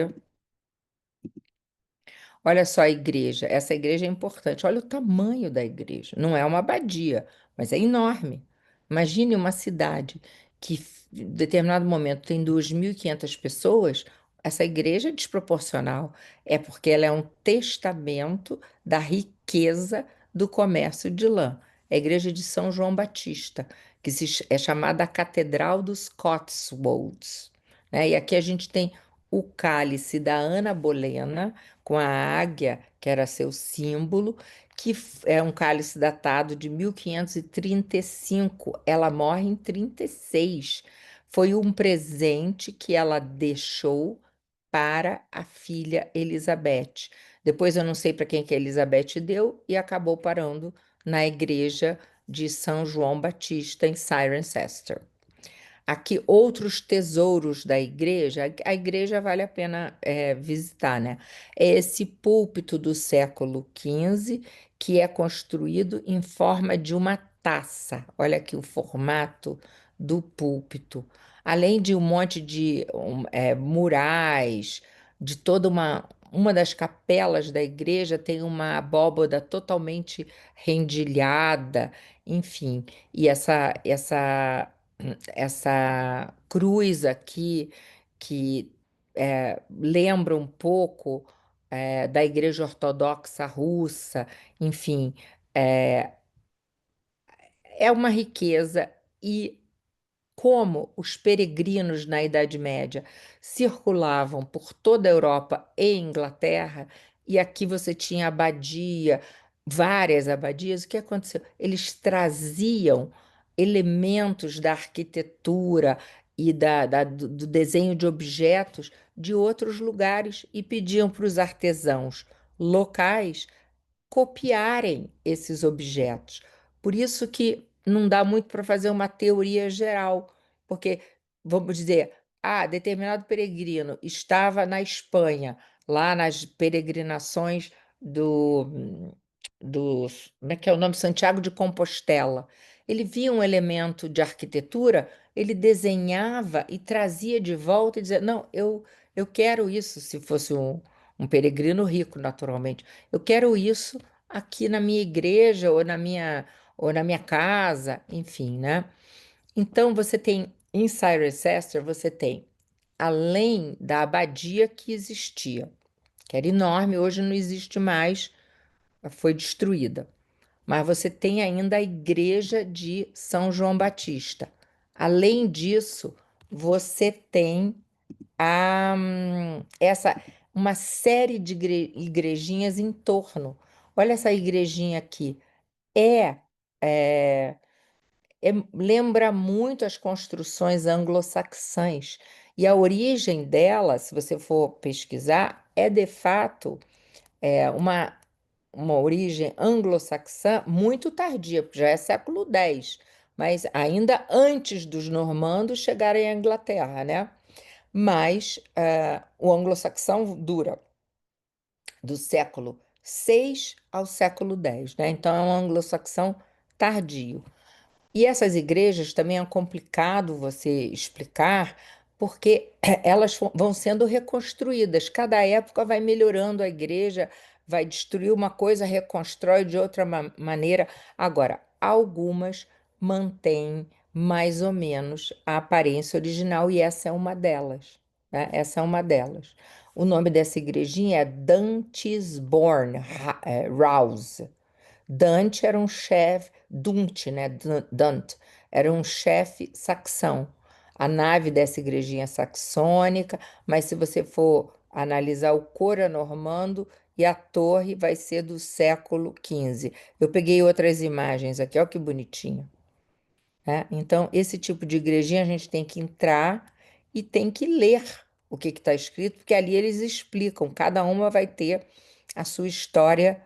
Olha só a igreja. Essa igreja é importante. Olha o tamanho da igreja. Não é uma abadia, mas é enorme. Imagine uma cidade que, em determinado momento, tem 2.500 pessoas. Essa igreja é desproporcional. É porque ela é um testamento da riqueza do comércio de lã. É a igreja de São João Batista, que é chamada a Catedral dos Cotswolds, né? E aqui a gente tem o cálice da Ana Bolena com a águia, que era seu símbolo, que é um cálice datado de 1535. Ela morre em 36. Foi um presente que ela deixou para a filha Elizabeth. Depois eu não sei para quem que a Elizabeth deu e acabou parando na igreja de São João Batista em Cirencester. Aqui, outros tesouros da igreja, a igreja vale a pena visitar, né? É esse púlpito do século XV, que é construído em forma de uma taça. Olha aqui o formato do púlpito. Além de um monte de murais, de toda uma das capelas da igreja tem uma abóboda totalmente rendilhada, enfim. E essa cruz aqui, que lembra um pouco da Igreja Ortodoxa Russa, enfim, é, é uma riqueza. E como os peregrinos na Idade Média circulavam por toda a Europa e Inglaterra, e aqui você tinha abadia, várias abadias, o que aconteceu? Eles traziam elementos da arquitetura e do desenho de objetos de outros lugares e pediam para os artesãos locais copiarem esses objetos. Por isso que não dá muito para fazer uma teoria geral, porque, vamos dizer, determinado peregrino estava na Espanha, lá nas peregrinações do, como é que é o nome? Santiago de Compostela. Ele via um elemento de arquitetura, ele desenhava e trazia de volta e dizia, não, eu quero isso, se fosse um peregrino rico, naturalmente. Eu quero isso aqui na minha igreja ou na minha casa, enfim, né? Então você tem em Cirencester, você tem além da abadia que existia, que era enorme, hoje não existe mais, foi destruída. Mas você tem ainda a igreja de São João Batista. Além disso, você tem essa uma série de igrejinhas em torno. Olha essa igrejinha aqui. É, é, lembra muito as construções anglo-saxãs. E a origem dela, se você for pesquisar, é de fato uma origem anglo-saxã muito tardia, porque já é século X, mas ainda antes dos normandos chegarem à Inglaterra, né? Mas o anglo-saxão dura do século VI ao século X, né? Então é um anglo-saxão tardio. E essas igrejas também é complicado você explicar, porque elas vão sendo reconstruídas. Cada época vai melhorando a igreja, vai destruir uma coisa, reconstrói de outra maneira. Agora, algumas mantêm mais ou menos a aparência original, e essa é uma delas, né? Essa é uma delas. O nome dessa igrejinha é Dante's Rouse. Dante era um chefe, Dunt, né? Dunt, era um chefe saxão. A nave dessa igrejinha é saxônica, mas se você for analisar o coro é normando e a torre vai ser do século XV. Eu peguei outras imagens aqui, olha que bonitinho, né? Então, esse tipo de igrejinha a gente tem que entrar e tem que ler o que está escrito, porque ali eles explicam, cada uma vai ter a sua história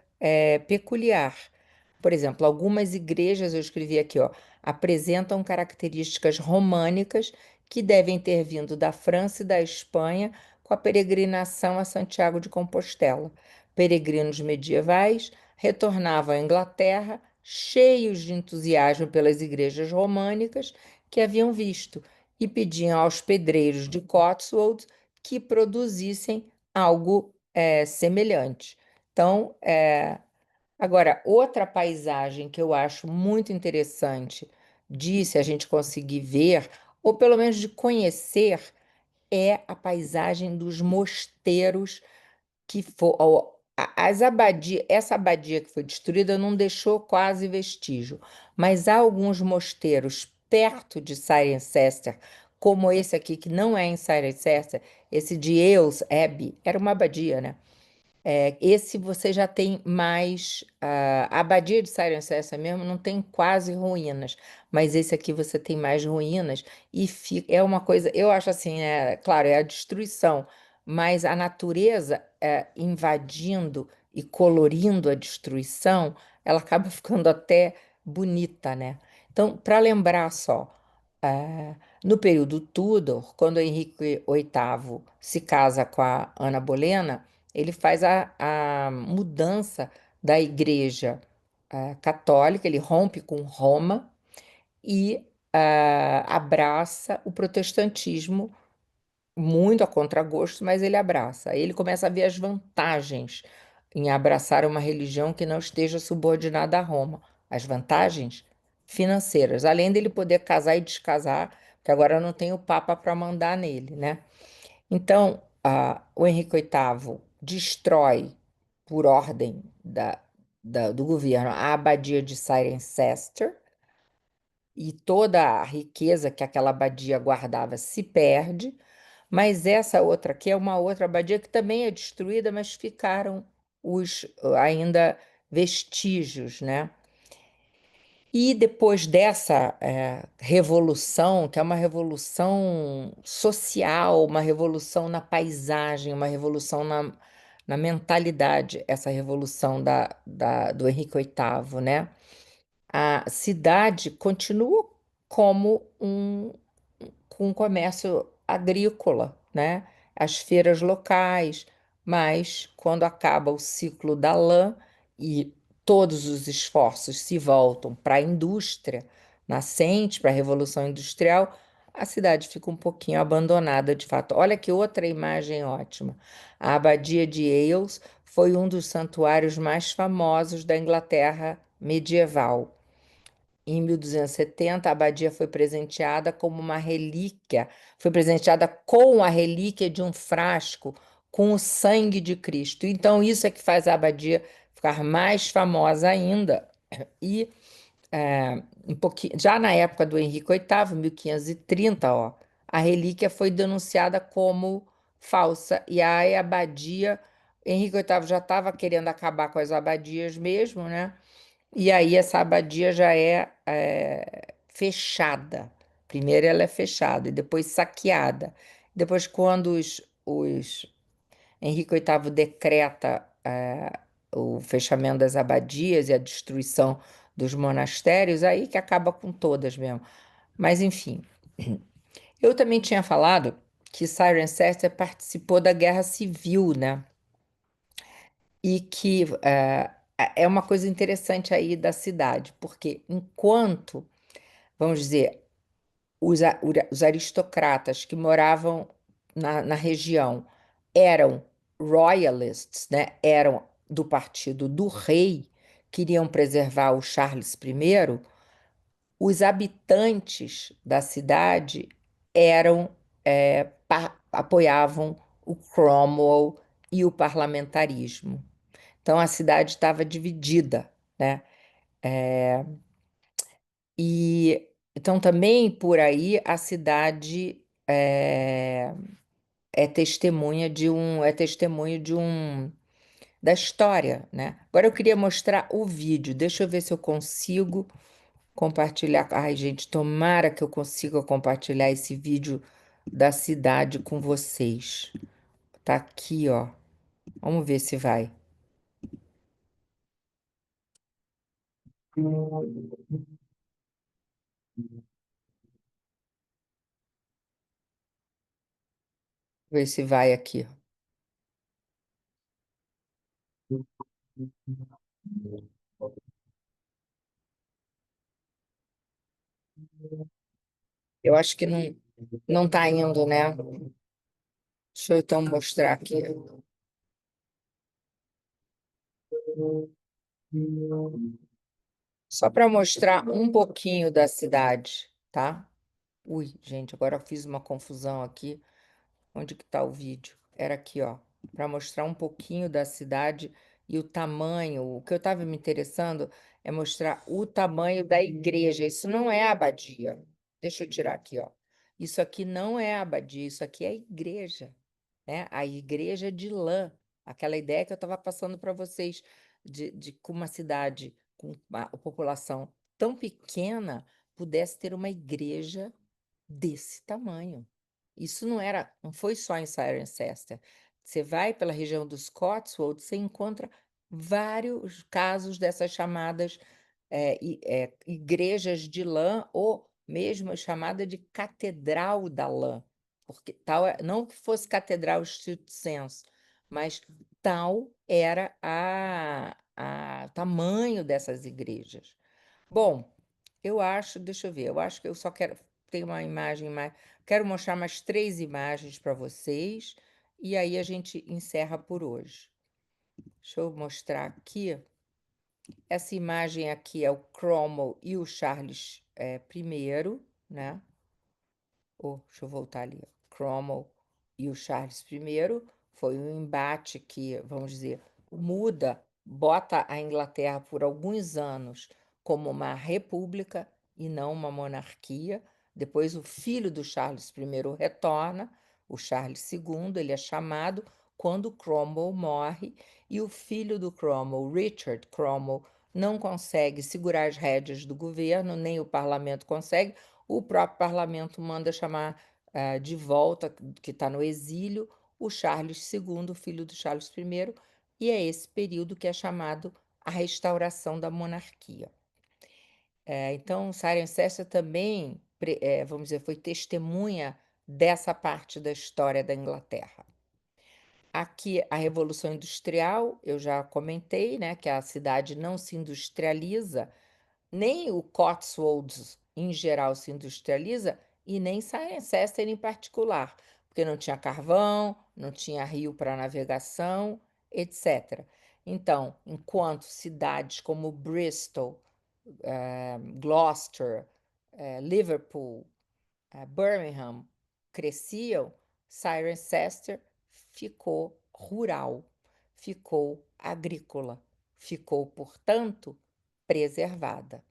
peculiar. Por exemplo, algumas igrejas, eu escrevi aqui, ó, apresentam características românicas que devem ter vindo da França e da Espanha com a peregrinação a Santiago de Compostela. Peregrinos medievais retornavam à Inglaterra cheios de entusiasmo pelas igrejas românicas que haviam visto e pediam aos pedreiros de Cotswold que produzissem algo semelhante. Então, agora, outra paisagem que eu acho muito interessante se a gente conseguir ver, ou pelo menos de conhecer, é a paisagem dos mosteiros que for, as abadia, essa abadia que foi destruída não deixou quase vestígio, mas há alguns mosteiros perto de Cirencester, como esse aqui, que não é em Cirencester, esse de Eels Abbey, era uma abadia, né? Esse você já tem mais. A Abadia de Cirencester mesmo não tem quase ruínas, mas esse aqui você tem mais ruínas e é uma coisa. Eu acho assim, claro, é a destruição, mas a natureza invadindo e colorindo a destruição, ela acaba ficando até bonita, né? Então, para lembrar só. eh, no período Tudor, quando Henrique VIII se casa com a Ana Bolena, ele faz a mudança da igreja católica, ele rompe com Roma e abraça o protestantismo, muito a contragosto, mas ele abraça. Aí ele começa a ver as vantagens em abraçar uma religião que não esteja subordinada a Roma. As vantagens financeiras, além dele poder casar e descasar, que agora não tem o Papa para mandar nele, né? Então, o Henrique VIII destrói, por ordem do governo, a abadia de Cirencester e toda a riqueza que aquela abadia guardava se perde, mas essa outra aqui é uma outra abadia que também é destruída, mas ficaram os ainda vestígios, né? E depois dessa revolução, que é uma revolução social, uma revolução na paisagem, uma revolução na mentalidade, essa revolução do Henrique VIII, né? A cidade continua como com um comércio agrícola, né? As feiras locais, mas quando acaba o ciclo da lã e todos os esforços se voltam para a indústria nascente, para a Revolução Industrial, a cidade fica um pouquinho abandonada de fato. Olha que outra imagem ótima. A Abadia de Ailes foi um dos santuários mais famosos da Inglaterra medieval. Em 1270, a abadia foi presenteada como uma relíquia, foi presenteada com a relíquia de um frasco com o sangue de Cristo. Então, isso é que faz a abadia ficar mais famosa ainda. E um pouquinho, já na época do Henrique VIII, 1530, ó, a relíquia foi denunciada como falsa. E a abadia, Henrique VIII já estava querendo acabar com as abadias mesmo, né? E aí essa abadia já é fechada. Primeiro ela é fechada e depois saqueada. Depois, quando os Henrique VIII decreta o fechamento das abadias e a destruição dos monastérios, aí que acaba com todas mesmo. Mas enfim, eu também tinha falado que Cirencester participou da Guerra Civil, né? E que é uma coisa interessante aí da cidade, porque enquanto, vamos dizer, os aristocratas que moravam na região eram royalists, né? Eram do partido do rei, queriam preservar o Charles I, os habitantes da cidade eram, apoiavam o Cromwell e o parlamentarismo. Então a cidade estava dividida, né? E então também por aí a cidade é testemunha de um da história, né? Agora eu queria mostrar o vídeo. Deixa eu ver se eu consigo compartilhar. Ai, gente, tomara que eu consiga compartilhar esse vídeo da cidade com vocês. Tá aqui, ó. Vamos ver se vai. Ver se vai aqui. Eu acho que não tá indo, né? Deixa eu então mostrar aqui. Só para mostrar um pouquinho da cidade, tá? Ui, gente, agora eu fiz uma confusão aqui. Onde que tá o vídeo? Era aqui, ó, para mostrar um pouquinho da cidade e o tamanho. O que eu estava me interessando é mostrar o tamanho da igreja. Isso não é a abadia. Deixa eu tirar aqui, ó. Isso aqui não é a abadia, isso aqui é a igreja, né? A igreja de lã. Aquela ideia que eu estava passando para vocês de que uma cidade com uma população tão pequena pudesse ter uma igreja desse tamanho. Isso não foi só em Cirencester. Você vai pela região dos Cotswolds, você encontra vários casos dessas chamadas igrejas de lã, ou mesmo a chamada de Catedral da Lã, porque tal, não que fosse catedral estrito senso, mas tal era a tamanho dessas igrejas. Bom, deixa eu ver, eu acho que eu só quero ter uma imagem mais, quero mostrar mais 3 imagens para vocês e aí a gente encerra por hoje. Deixa eu mostrar aqui. Essa imagem aqui é o Cromwell e o Charles I, né? Deixa eu voltar ali. Cromwell e o Charles I foi um embate que, vamos dizer, bota a Inglaterra por alguns anos como uma república e não uma monarquia. Depois o filho do Charles I retorna, o Charles II, ele é chamado quando Cromwell morre e o filho do Cromwell, Richard Cromwell, não consegue segurar as rédeas do governo, nem o parlamento consegue. O próprio parlamento manda chamar de volta, que está no exílio, o Charles II, filho do Charles I, e é esse período que é chamado a restauração da monarquia. Então, Cirencester também, vamos dizer, foi testemunha dessa parte da história da Inglaterra. Aqui, a Revolução Industrial, eu já comentei, né, que a cidade não se industrializa, nem o Cotswolds em geral se industrializa e nem Cirencester em particular, porque não tinha carvão, não tinha rio para navegação, etc. Então, enquanto cidades como Bristol, Gloucester, Liverpool, Birmingham cresciam, Cirencester ficou rural, ficou agrícola, ficou, portanto, preservada.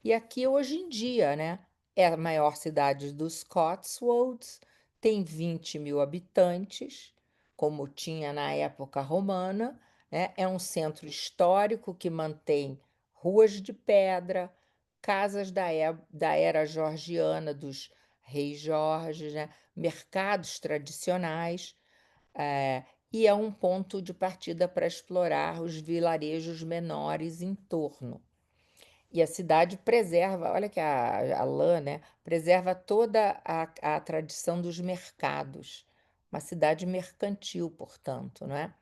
E aqui hoje em dia, né, é a maior cidade dos Cotswolds, tem 20 mil habitantes, como tinha na época romana, né? É um centro histórico que mantém ruas de pedra, casas da era georgiana dos reis Jorges, né? Mercados tradicionais, e é um ponto de partida para explorar os vilarejos menores em torno. E a cidade preserva, olha que a lã, né, preserva toda a tradição dos mercados. Uma cidade mercantil, portanto, não é?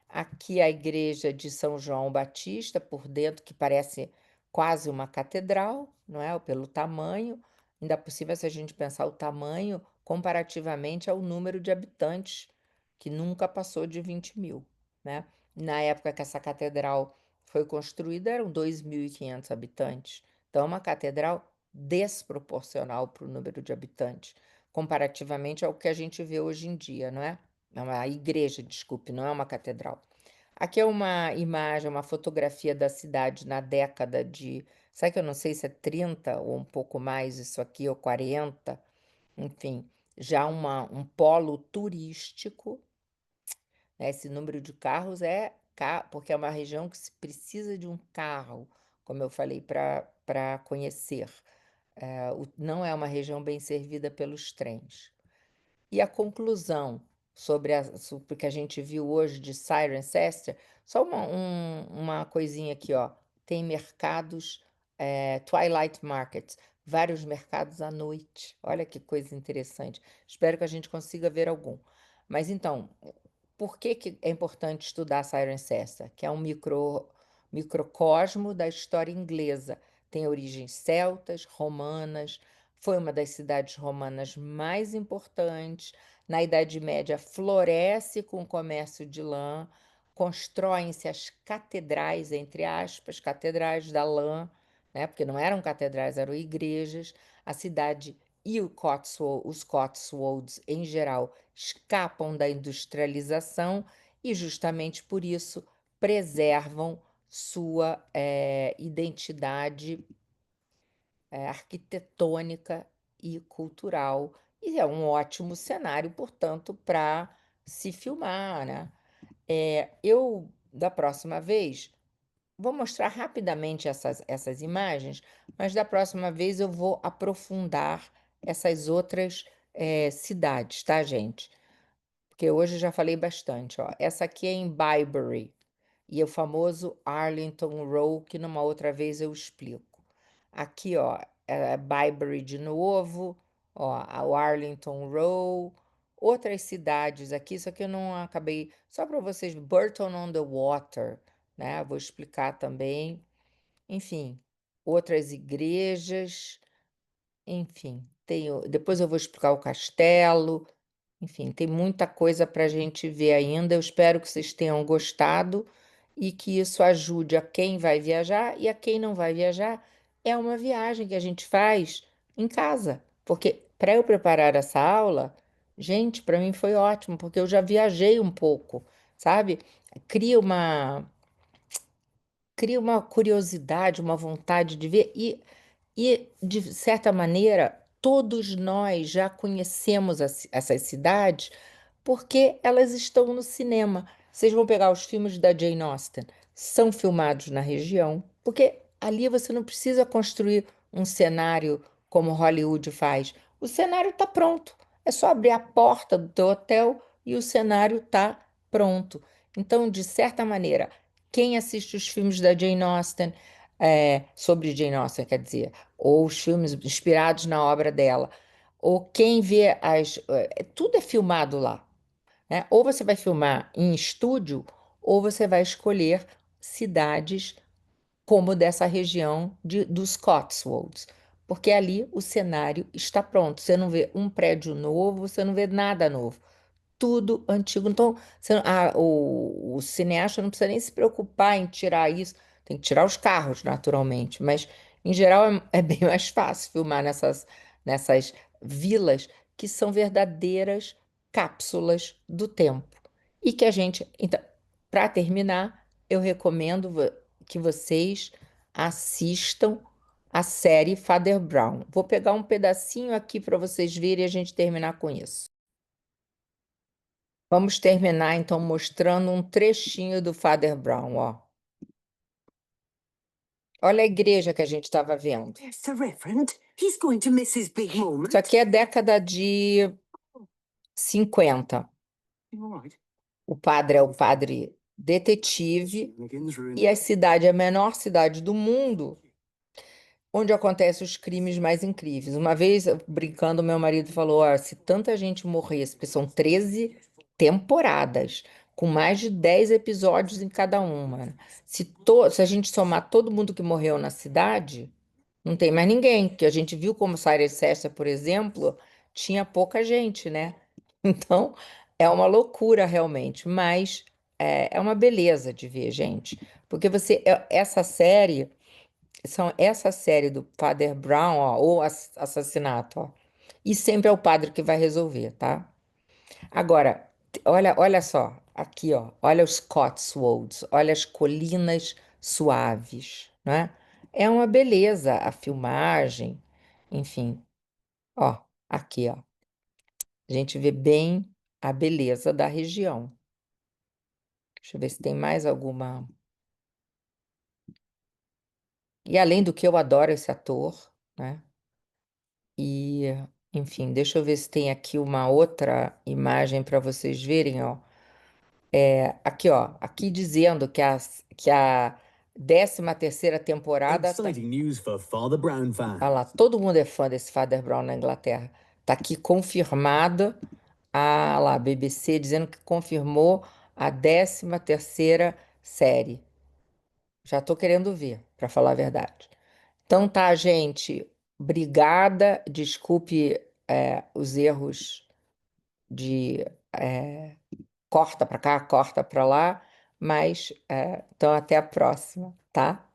Aqui a igreja de São João Batista, por dentro, que parece quase uma catedral, não é? Pelo tamanho. Ainda por cima, se a gente pensar o tamanho comparativamente ao número de habitantes, que nunca passou de 20 mil, né? Na época que essa catedral foi construída, eram 2.500 habitantes. Então, é uma catedral desproporcional para o número de habitantes, comparativamente ao que a gente vê hoje em dia, não é? É uma igreja, desculpe, não é uma catedral. Aqui é uma imagem, uma fotografia da cidade na década de Sabe que eu não sei se é 30 ou um pouco mais isso aqui, ou 40, enfim, já um polo turístico, né? Esse número de carros porque é uma região que se precisa de um carro, como eu falei, para conhecer. Não é uma região bem servida pelos trens. E a conclusão sobre o que a gente viu hoje de Cirencester, só uma coisinha aqui, ó. Tem mercados, Twilight Markets, vários mercados à noite. Olha que coisa interessante. Espero que a gente consiga ver algum. Mas então, por que que é importante estudar Cirencester? Que é um microcosmo da história inglesa. Tem origens celtas, romanas, foi uma das cidades romanas mais importantes. Na Idade Média, floresce com o comércio de lã, constroem-se as catedrais, entre aspas, catedrais da lã, né? Porque não eram catedrais, eram igrejas. A cidade e os Cotswolds, em geral, escapam da industrialização e, justamente por isso, preservam sua identidade arquitetônica e cultural. E é um ótimo cenário, portanto, para se filmar, né? Da próxima vez, vou mostrar rapidamente essas imagens, mas da próxima vez eu vou aprofundar essas outras cidades, tá, gente? Porque hoje eu já falei bastante, ó. Essa aqui é em Byberry e é o famoso Arlington Row, que numa outra vez eu explico. Aqui, ó, é Byberry de novo, ó, o Arlington Row, outras cidades aqui, isso aqui eu não acabei, só para vocês, Burton on the Water, né? Vou explicar também. Enfim, outras igrejas, enfim, depois eu vou explicar o castelo. Enfim, tem muita coisa para a gente ver ainda. Eu espero que vocês tenham gostado e que isso ajude a quem vai viajar e a quem não vai viajar. É uma viagem que a gente faz em casa, porque para eu preparar essa aula, gente, para mim foi ótimo, porque eu já viajei um pouco, sabe? Cria uma, cria uma curiosidade, uma vontade de ver e, de certa maneira, todos nós já conhecemos essas cidades porque elas estão no cinema. Vocês vão pegar os filmes da Jane Austen, são filmados na região, porque ali você não precisa construir um cenário como Hollywood faz. O cenário está pronto. É só abrir a porta do teu hotel e o cenário está pronto. Então, de certa maneira, quem assiste os filmes da Jane Austen, sobre Jane Austen, quer dizer, ou os filmes inspirados na obra dela, ou quem vê tudo é filmado lá, né? Ou você vai filmar em estúdio, ou você vai escolher cidades como dessa região dos Cotswolds, porque ali o cenário está pronto. Você não vê um prédio novo, você não vê nada novo, tudo antigo. Então, o cineasta não precisa nem se preocupar em tirar isso. Tem que tirar os carros, naturalmente, mas em geral é bem mais fácil filmar nessas vilas que são verdadeiras cápsulas do tempo. E que a gente. Então, para terminar, eu recomendo que vocês assistam a série Father Brown. Vou pegar um pedacinho aqui para vocês verem e a gente terminar com isso. Vamos terminar então mostrando um trechinho do Father Brown, ó. Olha a igreja que a gente estava vendo. There's the Reverend. He's going to miss his big moment. Isso aqui é década de 50. All right. O padre é o padre detetive e a cidade é a menor cidade do mundo onde acontecem os crimes mais incríveis. Uma vez, brincando, meu marido falou: "Ah, se tanta gente morresse, porque são 13 temporadas, com mais de 10 episódios em cada uma, né? Se a gente somar todo mundo que morreu na cidade, não tem mais ninguém, que a gente viu como Cirencester, por exemplo, tinha pouca gente, né? Então, é uma loucura realmente, mas é uma beleza de ver, gente, porque essa série do Father Brown, ó, ou assassinato, ó, e sempre é o padre que vai resolver, tá? Agora, olha só, aqui, ó, olha os Cotswolds, olha as colinas suaves, né? É uma beleza a filmagem, enfim, ó, aqui, ó. A gente vê bem a beleza da região. Deixa eu ver se tem mais alguma. E além do que eu adoro esse ator, né? E, enfim, deixa eu ver se tem aqui uma outra imagem para vocês verem, ó. Aqui, ó, aqui dizendo que a 13ª temporada tá. Exciting news for Father Brown Olha lá, fans. todo mundo é fã desse Father Brown na Inglaterra. Tá aqui confirmada a BBC dizendo que confirmou a 13ª série. Já tô querendo ver, para falar a verdade. Então tá, gente. Obrigada. Desculpe, os erros de corta para cá, corta para lá, mas então até a próxima, tá?